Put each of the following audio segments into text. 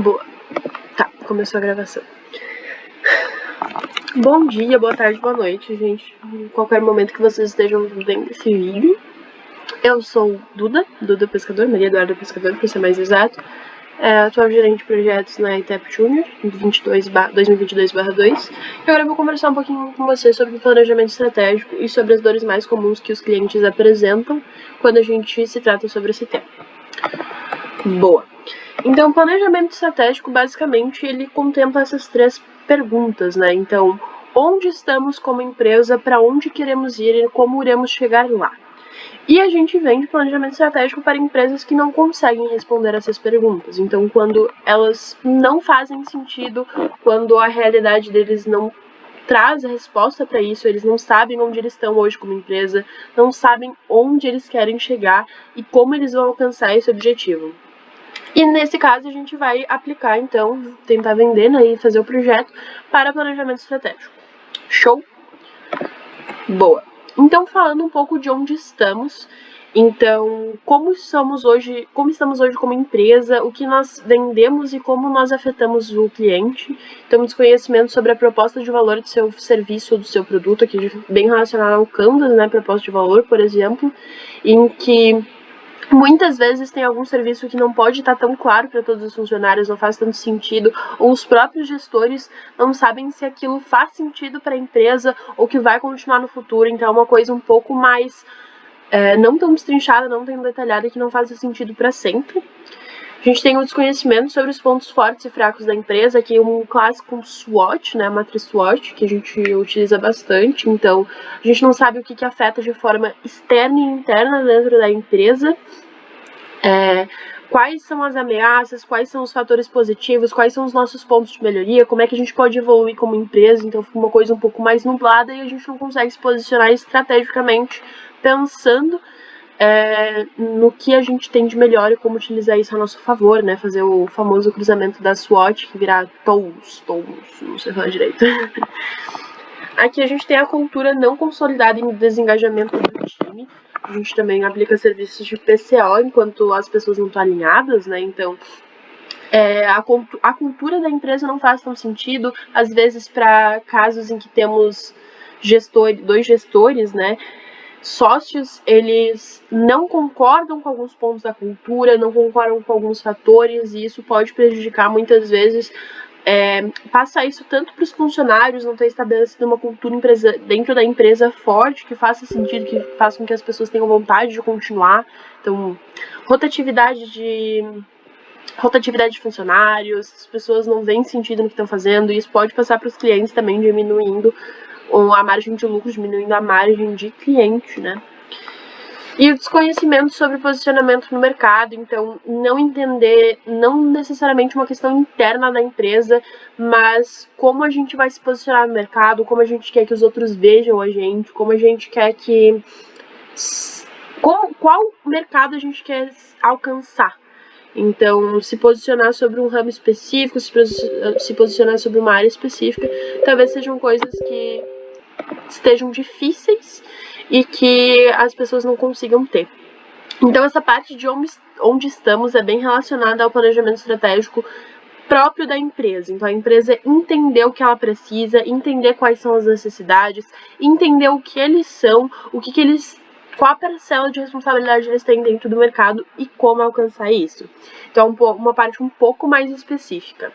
Boa. Tá, começou a gravação. Bom dia, boa tarde, boa noite, gente. Em qualquer momento que vocês estejam vendo esse vídeo. Eu sou Duda Pescador, Maria Eduarda Pescador, para ser mais exato. Atual gerente de projetos na ITEP Júnior, 2022/2. E agora eu vou conversar um pouquinho com vocês sobre planejamento estratégico e sobre as dores mais comuns que os clientes apresentam quando a gente se trata sobre esse tema. Boa. Então, planejamento estratégico, basicamente, ele contempla essas três perguntas, né? Então, onde estamos como empresa, para onde queremos ir e como iremos chegar lá? E a gente vende planejamento estratégico para empresas que não conseguem responder essas perguntas. Então, quando elas não fazem sentido, quando a realidade deles não traz a resposta para isso, eles não sabem onde eles estão hoje como empresa, não sabem onde eles querem chegar e como eles vão alcançar esse objetivo. E nesse caso a gente vai aplicar, então, tentar vender, né, e fazer o projeto para planejamento estratégico. Show? Boa. Então, falando um pouco de onde estamos, então, como estamos hoje como empresa, o que nós vendemos e como nós afetamos o cliente. Então, desconhecimento sobre a proposta de valor do seu serviço ou do seu produto, aqui bem relacionado ao Canvas, né, proposta de valor, por exemplo, em que muitas vezes tem algum serviço que não pode estar tão claro para todos os funcionários, não faz tanto sentido, ou os próprios gestores não sabem se aquilo faz sentido para a empresa ou que vai continuar no futuro. Então é uma coisa um pouco mais não tão destrinchada, não tão detalhada, que não faz sentido para sempre. A gente tem o desconhecimento sobre os pontos fortes e fracos da empresa, aqui um clássico SWOT, né, a matriz SWOT, que a gente utiliza bastante. Então, a gente não sabe o que afeta de forma externa e interna dentro da empresa. Quais são as ameaças, quais são os fatores positivos, quais são os nossos pontos de melhoria, como é que a gente pode evoluir como empresa. Então, fica uma coisa um pouco mais nublada e a gente não consegue se posicionar estrategicamente pensando no que a gente tem de melhor e como utilizar isso a nosso favor, né? Fazer o famoso cruzamento da SWOT, que virar TOWS, não sei falar direito. Aqui a gente tem a cultura não consolidada em desengajamento do time. A gente também aplica serviços de PCO enquanto as pessoas não estão alinhadas, né? Então, a cultura da empresa não faz tão sentido. Às vezes, para casos em que temos dois gestores, né? Sócios, eles não concordam com alguns pontos da cultura, não concordam com alguns fatores, e isso pode prejudicar muitas vezes, passar isso tanto para os funcionários, não ter estabelecido uma cultura dentro da empresa forte, que faça sentido, que faça com que as pessoas tenham vontade de continuar. Então, rotatividade de funcionários, as pessoas não veem sentido no que estão fazendo, e isso pode passar para os clientes também, diminuindo a margem de lucro, diminuindo a margem de cliente, né? E o desconhecimento sobre posicionamento no mercado, então não entender, não necessariamente uma questão interna da empresa, mas como a gente vai se posicionar no mercado, como a gente quer que os outros vejam a gente, como a gente quer que... qual mercado a gente quer alcançar. Então, se posicionar sobre um ramo específico, se posicionar sobre uma área específica, talvez sejam coisas que estejam difíceis e que as pessoas não consigam ter. Então, essa parte de onde estamos é bem relacionada ao planejamento estratégico próprio da empresa. Então, a empresa entender o que ela precisa, entender quais são as necessidades, entender o que eles são, qual a parcela de responsabilidade eles têm dentro do mercado e como alcançar isso. Então, uma parte um pouco mais específica.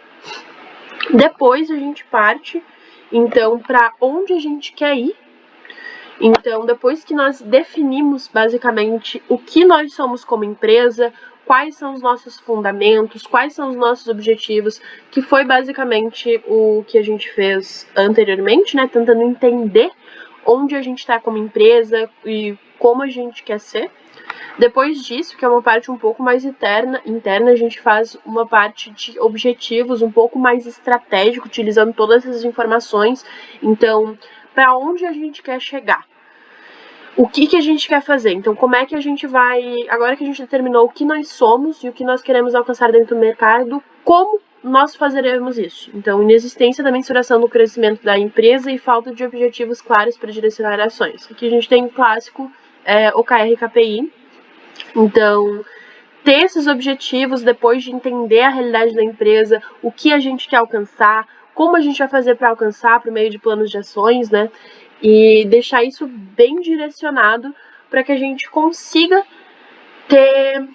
Depois a gente parte, então, para onde a gente quer ir. Então, depois que nós definimos basicamente o que nós somos como empresa, quais são os nossos fundamentos, quais são os nossos objetivos, que foi basicamente o que a gente fez anteriormente, né? Tentando entender onde a gente está como empresa e como a gente quer ser. Depois disso, que é uma parte um pouco mais interna, a gente faz uma parte de objetivos um pouco mais estratégico, utilizando todas essas informações. Então, para onde a gente quer chegar? O que a gente quer fazer? Então, como é que a gente vai... Agora que a gente determinou o que nós somos e o que nós queremos alcançar dentro do mercado, como nós fazeremos isso? Então, inexistência da mensuração do crescimento da empresa e falta de objetivos claros para direcionar ações. Aqui a gente tem o clássico OKR e KPI. Então, ter esses objetivos depois de entender a realidade da empresa, o que a gente quer alcançar, como a gente vai fazer para alcançar por meio de planos de ações, né? E deixar isso bem direcionado para que a gente consiga ter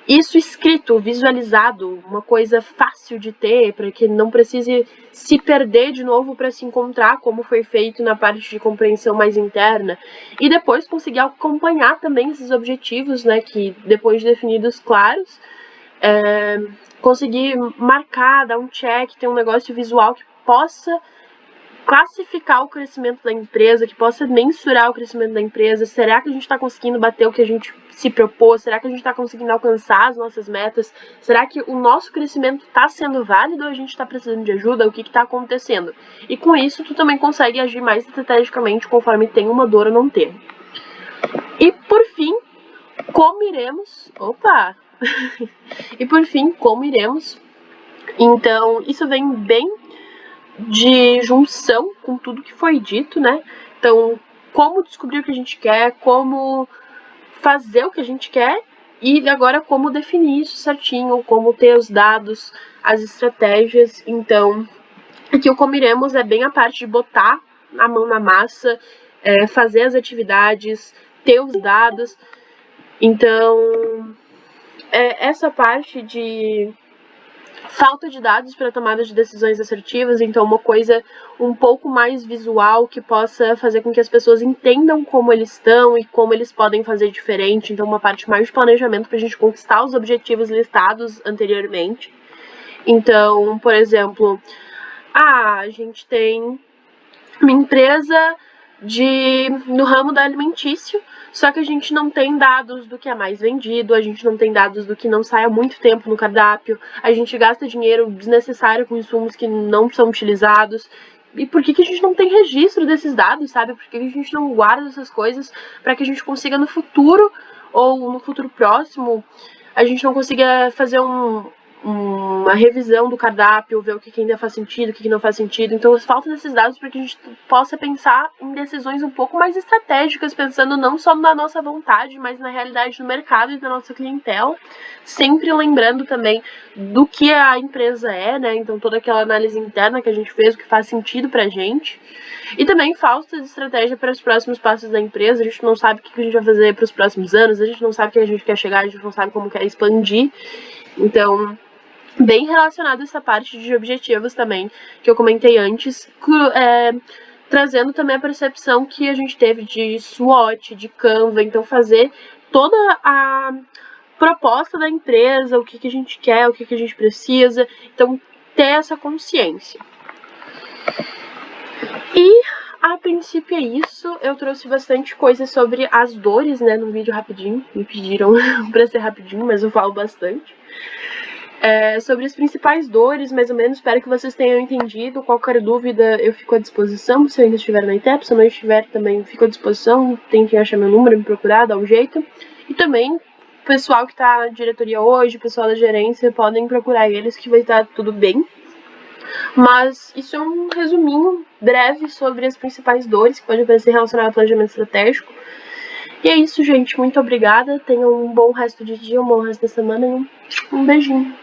isso escrito, visualizado, uma coisa fácil de ter, para que não precise se perder de novo para se encontrar, como foi feito na parte de compreensão mais interna, e depois conseguir acompanhar também esses objetivos, né, que depois de definidos claros, conseguir marcar, dar um check, ter um negócio visual que possa classificar o crescimento da empresa, que possa mensurar o crescimento da empresa. Será que a gente está conseguindo bater o que a gente se propôs? Será que a gente está conseguindo alcançar as nossas metas? Será que o nosso crescimento está sendo válido ou a gente está precisando de ajuda? O que está acontecendo? E com isso, tu também consegue agir mais estrategicamente conforme tem uma dor ou não ter. E por fim, como iremos... Opa! E por fim, como iremos... Então, isso vem bem de junção com tudo que foi dito, né? Então, como descobrir o que a gente quer, como fazer o que a gente quer e agora como definir isso certinho, como ter os dados, as estratégias. Então, aqui o como iremos é bem a parte de botar a mão na massa, fazer as atividades, ter os dados. Então, essa parte de falta de dados para tomada de decisões assertivas, então uma coisa um pouco mais visual que possa fazer com que as pessoas entendam como eles estão e como eles podem fazer diferente, então uma parte mais de planejamento para a gente conquistar os objetivos listados anteriormente. Então, por exemplo, a gente tem uma empresa no ramo da alimentício, só que a gente não tem dados do que é mais vendido, a gente não tem dados do que não sai há muito tempo no cardápio, a gente gasta dinheiro desnecessário com insumos que não são utilizados. E por que a gente não tem registro desses dados, sabe? Por que a gente não guarda essas coisas para que a gente consiga no futuro, ou no futuro próximo, a gente não consiga fazer uma revisão do cardápio, ver o que ainda faz sentido, o que não faz sentido. Então, falta desses dados para que a gente possa pensar em decisões um pouco mais estratégicas, pensando não só na nossa vontade, mas na realidade do mercado e da nossa clientela, sempre lembrando também do que a empresa é, né? Então, toda aquela análise interna que a gente fez, o que faz sentido pra gente. E também falta de estratégia para os próximos passos da empresa. A gente não sabe o que a gente vai fazer para os próximos anos, a gente não sabe o que a gente quer chegar, a gente não sabe como quer expandir. Então, bem relacionado a essa parte de objetivos também, que eu comentei antes, trazendo também a percepção que a gente teve de SWOT, de Canva, então fazer toda a proposta da empresa, o que a gente quer, o que a gente precisa, então ter essa consciência. E a princípio é isso, eu trouxe bastante coisa sobre as dores, né, no vídeo rapidinho, me pediram pra ser rapidinho, mas eu falo bastante. Sobre as principais dores, mais ou menos, espero que vocês tenham entendido. Qualquer dúvida, eu fico à disposição, se eu ainda estiver na ITEP, se eu não estiver também fico à disposição, tentem achar meu número, me procurar, dar um jeito. E também, o pessoal que está na diretoria hoje, o pessoal da gerência, podem procurar eles que vai estar tudo bem. Mas isso é um resuminho breve sobre as principais dores que podem aparecer relacionadas ao planejamento estratégico. E é isso, gente. Muito obrigada. Tenham um bom resto de dia, um bom resto da semana e um beijinho.